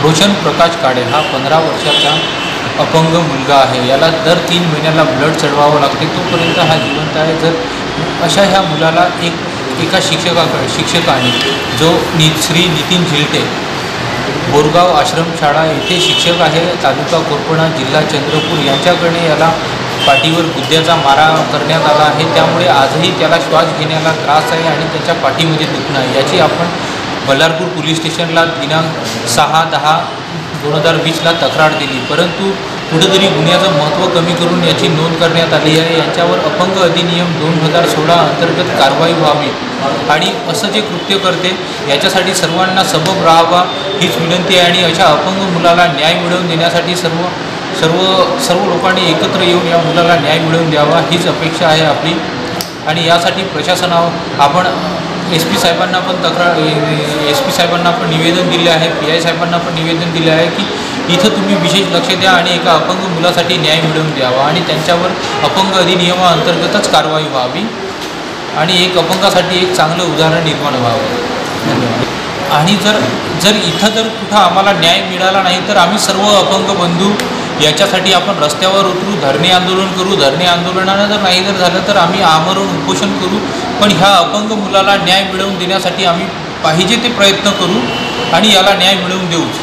रोशन प्रकाश काळे हा 15 वर्षाचा अपंग मुलगा आहे। याला दर 3 महिन्याला ब्लड चढवावं लागते, तोपर्यंत हा जिवंत आहे। जर अशा ह्या मुलाला एका शिक्षकाने जो श्री नितीन झिलटे, बोरगाव आश्रमशाळा येथे शिक्षक आहे, तालुका कोरपणा, जिल्हा चंद्रपूर, यांच्याकडे याला पाठीवर गुद्द्याचा मारा करण्यात आला आहे। त्यामुळे आजही त्याला श्वास घेण्याला त्रास आहे आणि त्याच्या पाठीमध्ये दुखणं आहे। याची आपण बल्लारपूर पोलीस स्टेशनला दिनांक 6/10/2020ला तक्रार दिली, परंतु कुठेतरी गुन्ह्याचं महत्त्व कमी करून याची नोंद करण्यात आली आहे। यांच्यावर अपंग अधिनियम 2016 अंतर्गत कारवाई व्हावी आणि असं जे कृत्य करते याच्यासाठी सर्वांना सबब राहावा हीच विनंती आहे। आणि अशा अपंग मुलाला न्याय मिळवून देण्यासाठी सर्व लोकांनी एकत्र येऊन या मुलाला न्याय मिळवून द्यावा हीच अपेक्षा आहे आपली। आणि यासाठी प्रशासनावर आपण SP साहेबांना पण निवेदन दिले आहे, PI साहेबांना पण निवेदन दिले आहे की इथं तुम्ही विशेष लक्ष द्या आणि एका अपंग मुलासाठी न्याय मिळवून द्यावा आणि त्यांच्यावर अपंग अधिनियमाअंतर्गतच कारवाई व्हावी आणि एक अपंगासाठी एक चांगलं उदाहरण निर्माण व्हावं। धन्यवाद। आणि जर इथं कुठं आम्हाला न्याय मिळाला नाही तर आम्ही सर्व अपंग बंधू याच्यासाठी आपण रस्त्यावर उतरू, धरणे आंदोलन करू। धरणे आंदोलनानं जर नाही झालं तर आम्ही आमरण उपोषण करू, पण ह्या अपंग मुलाला न्याय मिळवून देण्यासाठी आम्ही पाहिजे ते प्रयत्न करू आणि याला न्याय मिळवून देऊच।